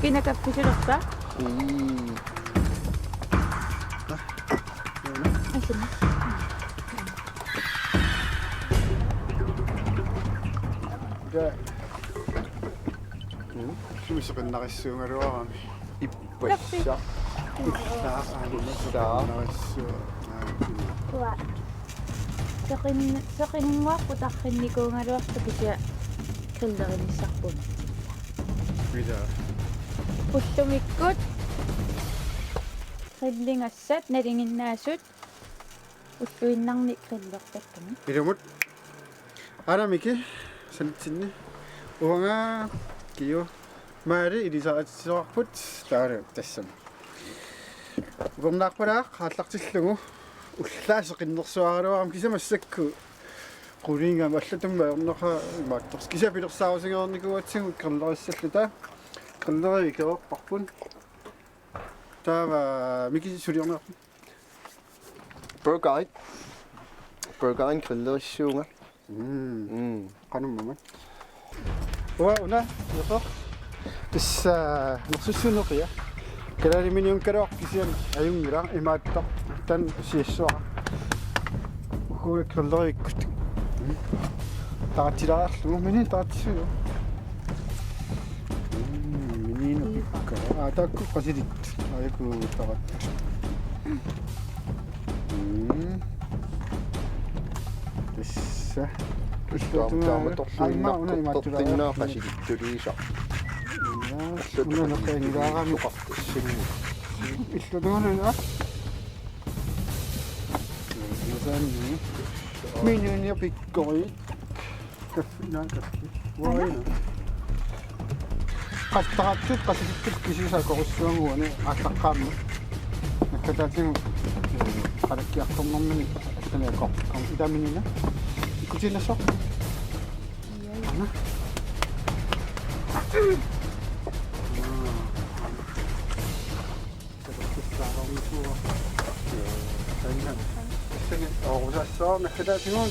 Pinakappisulorpa? Asin. Ja. Sumisaqinnarissuungaluarami. Ippassa. Tua. Saqinunguarpu tarqinnikuungaluartukisia qillerissarpun. Mitä? Ullumikkut. Qillingassat nalinginnaasut. Ulluinnarni qillertakkami. Ilumut. Aramiki sanitsinni. Uanga kiyo. Maari ilisaatsisoarput taare tassam. Gomnaaqparaaq qaallaqtillugu ullaaseqinnersuaraluaram kisamassakku qulinga mallatumma ornerha maattorс kisapilersaarusingornikuatsigut qerlerissallata qelleri keorparpun taava miki suliornerpu Burgerin qillerissuunga. qanummamat una yoqoq issa nersussuneqia kalaaliminium kaloq kisian ajungira imaattaq tan siissuaqa huwa qellerikkut taatilaarlugu mini taatisuyo minino pikka taakku qasilit ajaku tarat tissa Taama torsuinna qasilittuliisa. una noqaangilaarami illutungana Sanni. Minun pikkoi. Kaffina kaffi. Waina. Qattaqattut qasittuk kisisaaqorussuanguani aaqqaqqaamma. Nakkatatinu qalakkiartornermini attaniaqor. Idaminina. Ikutinassoq. Ana. Oqusassaa nakkatatinu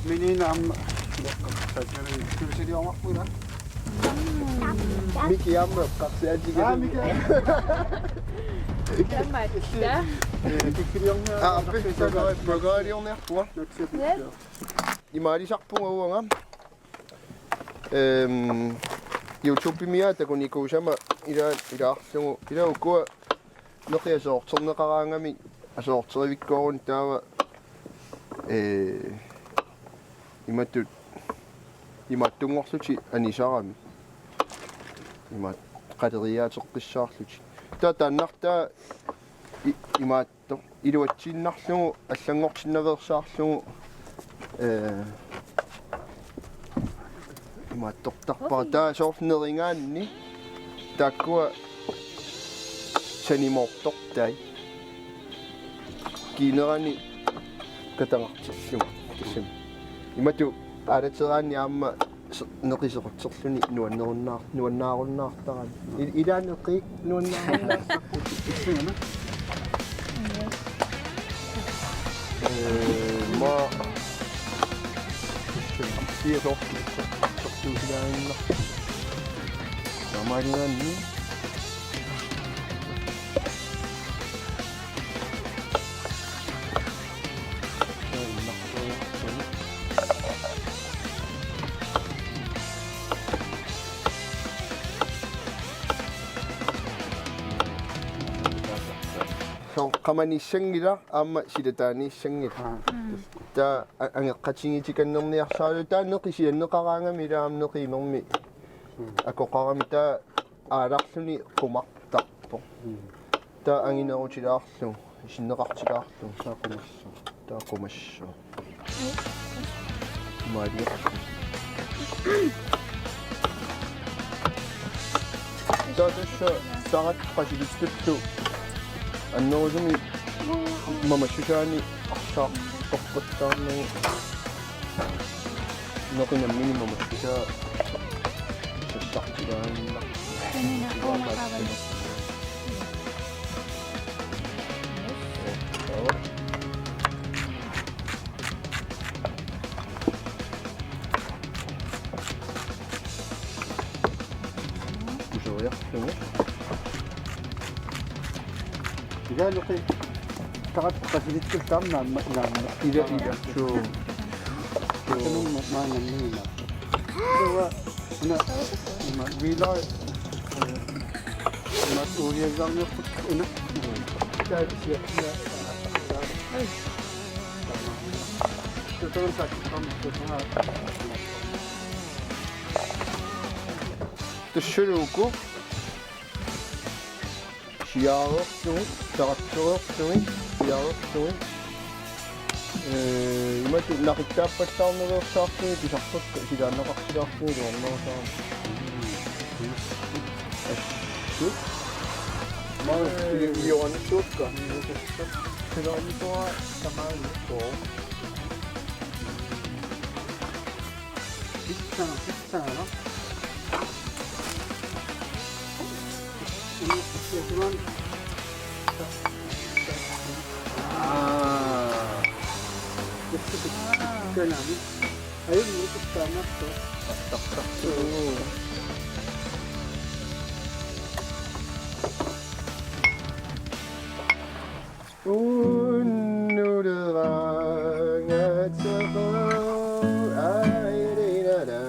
minina amma sajjani kusiliormarpuna. Miki amma qassiajiga. Miki. Tamatta. Burgeriornerpua. Imaalisarpunga uanga. YouTube-mia takunikuusama ilaarlugu ilaukua neqiasoorterneqaraangami asoorterivikkoorun taava imattungorluti anisarami imat qateriaateqqissaarluti taannartaa imaatto iluatsinnarlugu allangortinnaversaarlugu imaattortarpara taa soorneringaanni taakkua sanimortortai kiinerani katangartillugu tassam imatu aalateriaanni aamma neqisequtserluni nuannaarunnаарtarani ilaaneqiik nuannaarunnaarsarput issuna ma siasortuusilaanna samaaligaanni qamanissanngila aamma silataaniissangila taa angeqqatingitikannerniarsaalu taa neqisianneqaraangami ilaam neqiinermi akoqarami taa aalarluni qumartarpo taa anginerutilaarlu isinneqartilaarlu taa qumassoo maaliarlu taa tassa sarat qasilistullu annerusumi mamassusaani arsaartorpattaarnagu neqinammini mamassusaa sassartilaanna Kanina umaqaban. usoriarlugu قالوا لي تقعد قصدي تكتب نعم إذا شو كانوا ما نمنا هو أنا ما بيلا مسؤولية زمان أنا كذا شيء تقول ساكت كم تسمع تشروكو شيارك سوي تركتورك سوي شيارك سوي ما نقطع بتاعنا لو شافني تشوفك إذا نقطع شافني والله شام شو ما يوان شو كان كلام تو كمان تو 비슷하나? Ayun, ito tama to. tak tu. Unurang at ay di na na.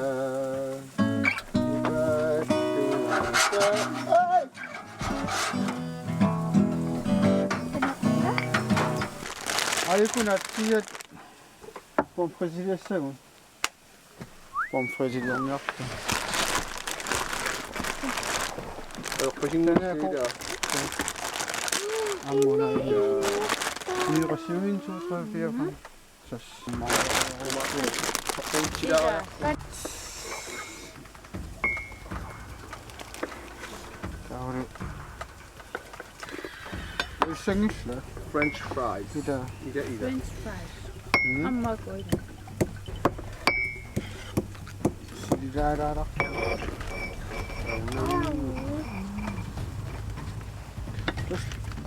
아이고 나 뒤에 pomfrigil했어요. pomfrigil형 약도. Pagingnan sila. 아무나 이거 시민 조설비야 방. Sila. 자 우리 일생일래. French fries. 이다. Ida. French fries. 안 먹어 이거. 시리라라라.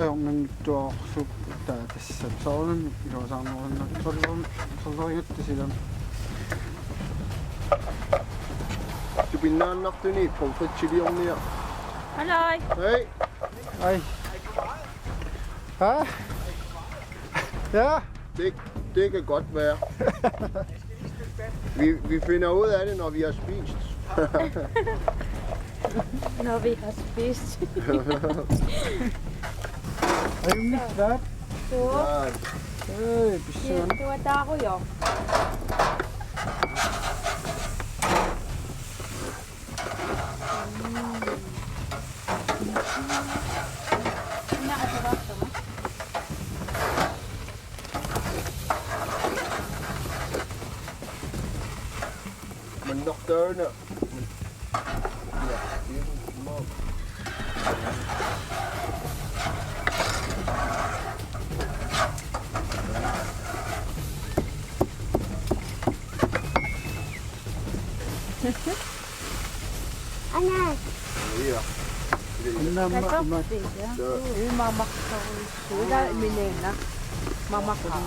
ayong to soup ta tisam saulan iro sang no solon sila Tubinan nak tu ni pomfret chili om ni. Halloj! Hey. ay ha ja Det kan godt være. Vi finder ud af det, når vi har spist. Når vi har spist. ayong misrap So, Yan. ay bisan tuwada ako yun. Nakasarap ito mo? Mandok daw na. Anak, Iya. nama mamak sa sula minena. Mamak ka.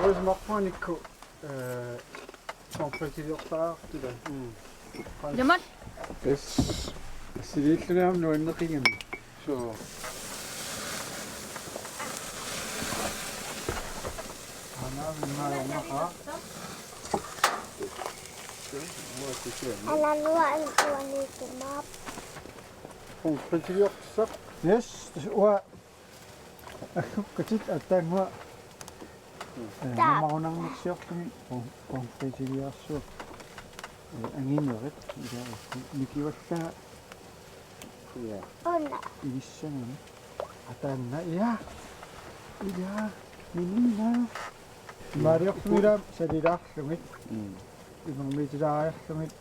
Os makpaniko pomfrigiloktar tida Jaman! es silitlam no natingin Så. ana na maka Alaluan ko nito map. pomfrigiloktar yes wa kacit atang wa maunang nagsiyok ni pomfrigiloktar angin yoret ya nikiwasta ya Ona. ilisyan na atan na iya iya minina Mariok mira sa didak sumit ibang medra sumit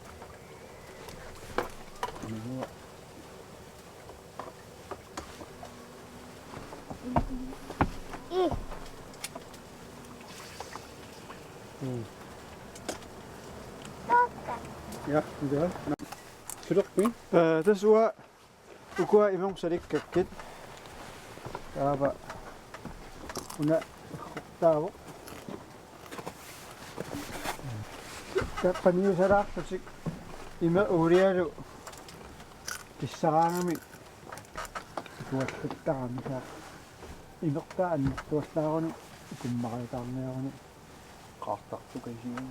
ja ja terug mi dus wa ukwa imong sadik kakit Taapa una taavo tappaniusaraartusik ima uurialu kissaraangami tuattaqqarami saa imertaan tuassararuni kummaqalutaarniaruni qaartartu kasiin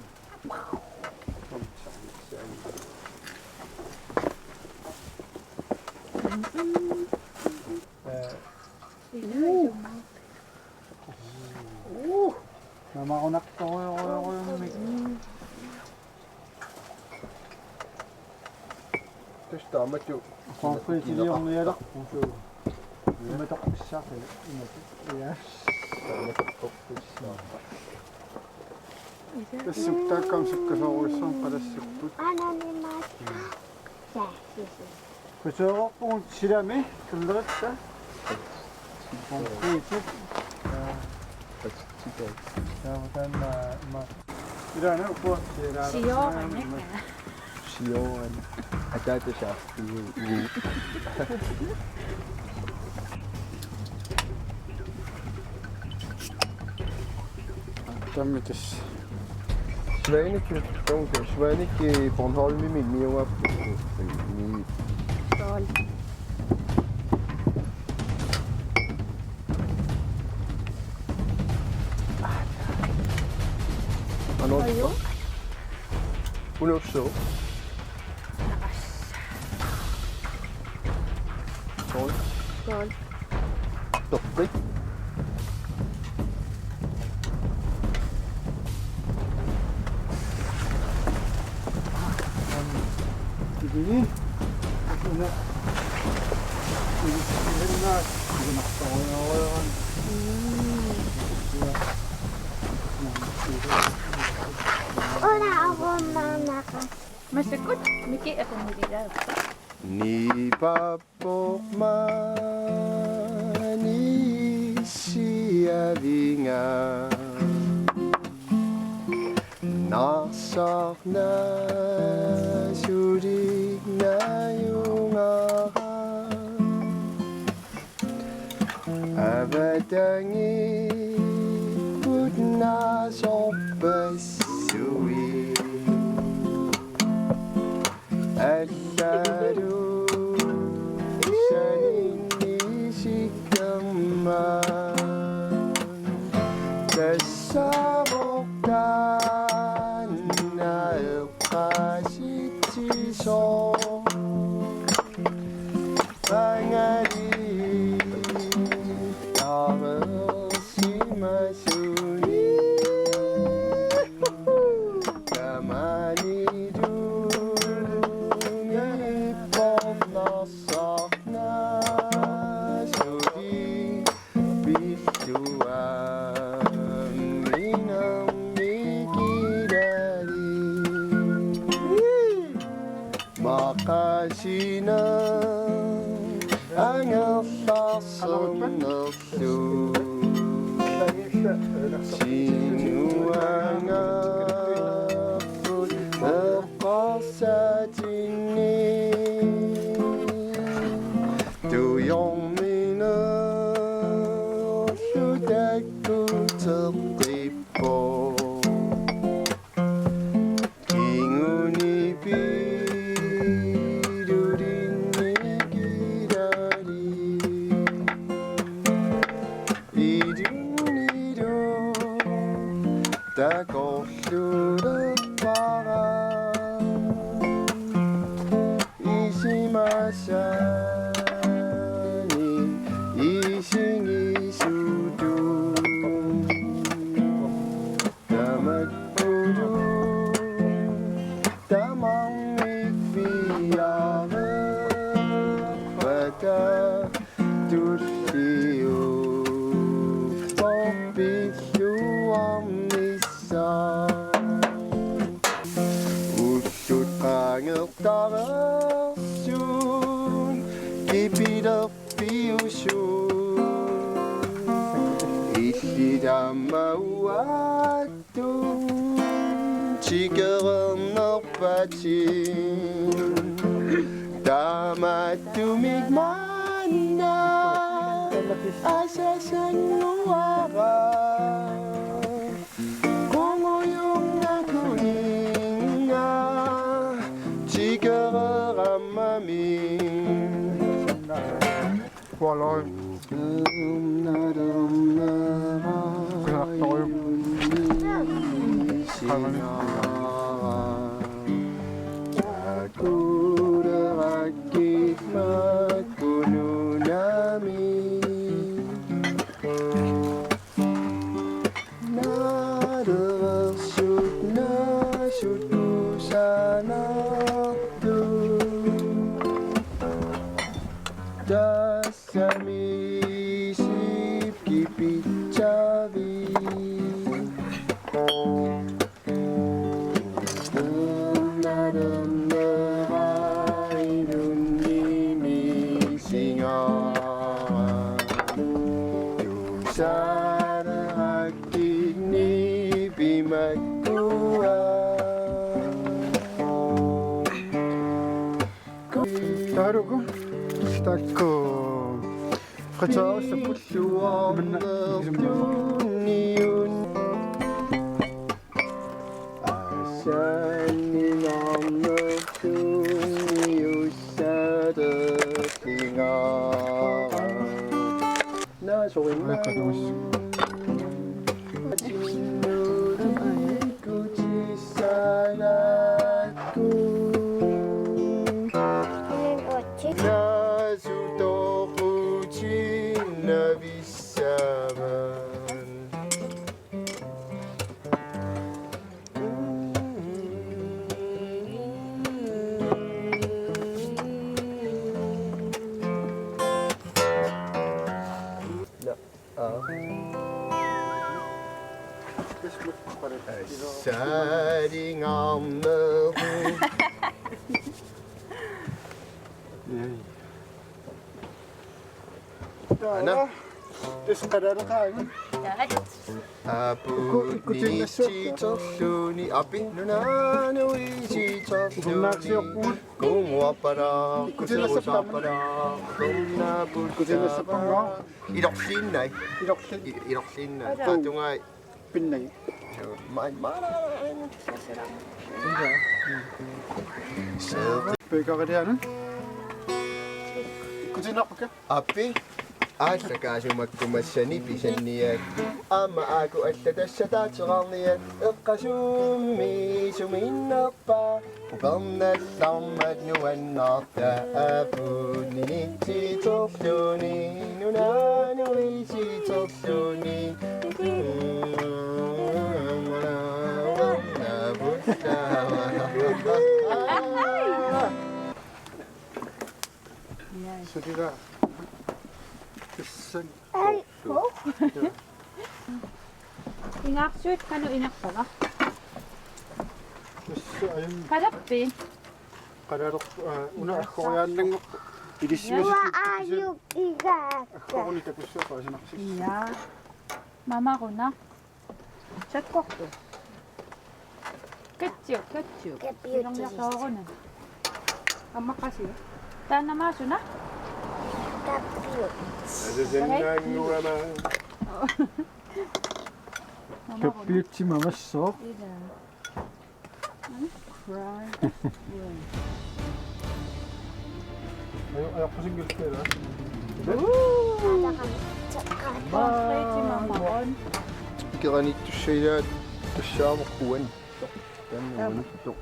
Namaqunaqqorioruyummi tustaamattu qonqitiliornialarpu imatoqssaaqi imatu ias тассуктааккам суккасооруиссуун қалассуппут Anonymat. кусоорпун силами куллератта конкрет тааматан ма ирана уко Sijoamme. sioan atatasaaffi таммитас Svaneke, okay. Svaneke Bornholm i min mere Sol. Ano? Ayun. Uno så. Sol. Sol. Topri. ini una ini naqtoruyoruyuran Una avommanaka. Masakot. Miki ako nilila. Ni papok mani siya vinga nasak na surig na yung abatangi put na sopasuwi Alaro saninisikyaman Tasaboktan na kasitiso Pangali Tarasimasuni Kamanidu Makasina ang alasang nafsu Sino ang apod ako sa tinig Tuyong minasudag ko sa tipo Der går slutet bare Isimasani Isingisudu Damatpudu Damangikviyare Vada Dulliu Forbiluam Usut kangertarassun Kipidap piusun Isidamawatun Chikaranarpatin Damatumigmana Asasan luwaka 공호용 나구니가 지겨라 맘이 Voilà. Dasamisip kipicavi Daarover staat Vertel ze Setting on the moon. Ano? Deskarara tayo. Apu ni chichokuni api nuna no ichichokuni kumwapara kusapara kumna bulkusapara 이럭신 나이 이럭신 나이 파동아 빛나요. Pwede ka ikutin ako ka? Api asa kaso magkumasani pisaniyan ama ako at tatasyatatsural niyan kasumi suminak pa upang nasamad nuwan nakta apo ninichitok duni nunano ichitok duni Sudira. Kesan. Ay, oh. Ingak sweet kano inak pala. Kesan ayun. Kadapi. Kadarok una ako yan lang. Idismes. Nawa ayuk iga. Ako ni tapos ko sa naksis. Iya. Mama ko na. Chat ko to. Ketchup, ketchup. Ilang lakaw ko na. Ama kasi. Tana maso na. Kapiyot. Kapit si mama sok. Ayaw ko single kaya. Ada kami cakap. Bakit si mama kon? Ikiranit to siya to siya makuwan. Yan naman ito.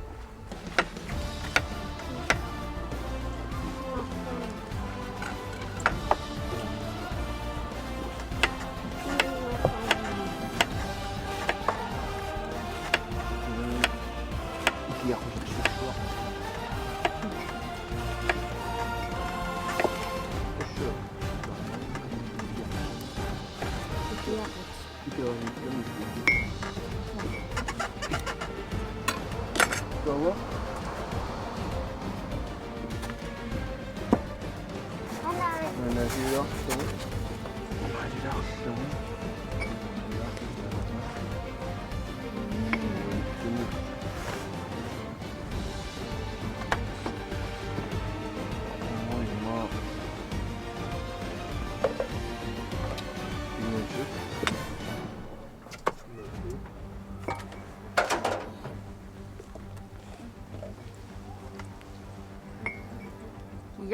Gawa? Reaction.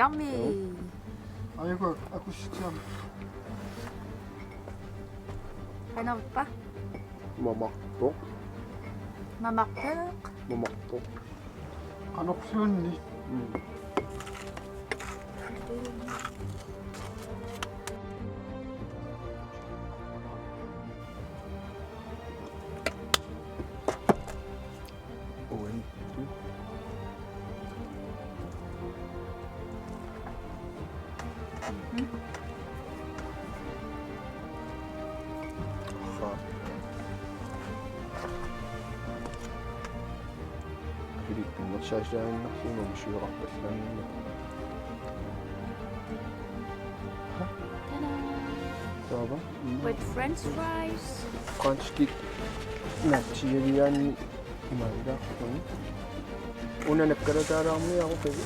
Yummy. 아이고 아구 진짜. Ano pa? Mamaktok. Mamakpok. Mamaktok. 간혹스럽니? Uwan. Filippiin magsasyahin na sino masyura pa sila nila. Ta-da! Tama? With French fries. French stick. Natsiyalian. Imaida. Una nagkaratara mo ako kayo.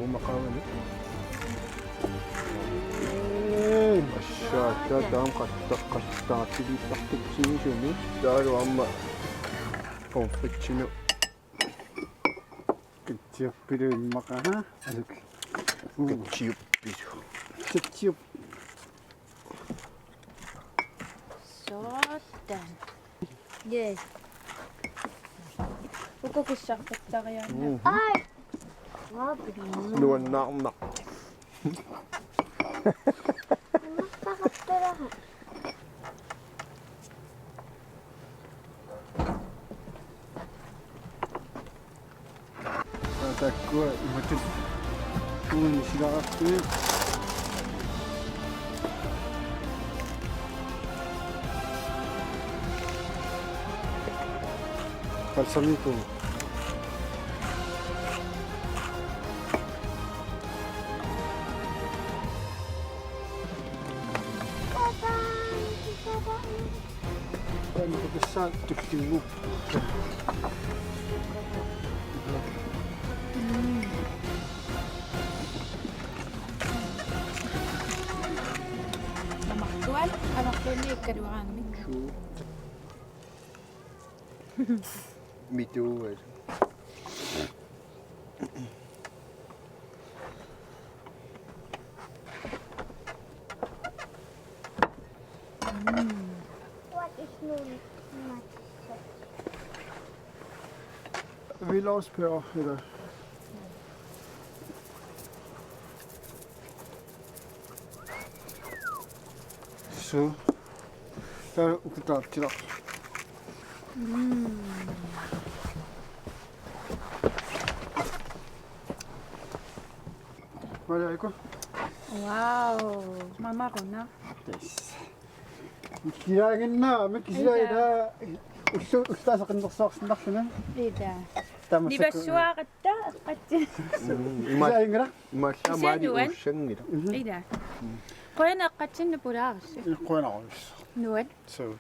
Umakawa na. Aşağıda dam katta bir taktikçini şöyle. Dar ama konfetçini. 그치 비를 막아 하? 이렇게. Keciyup bir. 그치. So done. Yes. Huwag ko sakit sa kaya na. Ay! Grabe. Luwan na akong nak. Makakatirahan. 자꾸 이것도 좋은 시각을 발사미도 이렇게 싹 뜯기고 Mamaktual. Anak ko ni kaduhan mi. Şu. Video var. What is noon? Vi la oss på idag. Så. Där åkte allt till oss. Vad är det? Wow. Mama ko na. Yes. Kirain na, may kirain na. Usta sa kandak na. Ida. Tama Di ba suwa ka ta? Kirain na. Masya Siya mari nuwan? ocean nila. Ida. Kaya nakatsin na pura kasi. Kuya ako. Nuwan? So.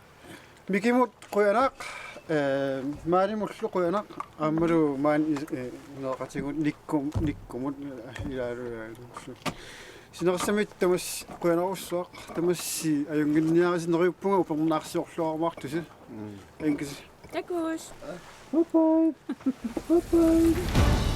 Biki mo kuya nak. Mari mo slo kuya nak. Amro man nakatsin ko nikko mo ilaro. Sinasamit tamas kuya na usok. Tamas si ayong ganyan kasi nakayupunga upang nakasok ako makto siya. Ayun kasi. Takus. Bye-bye. Bye-bye.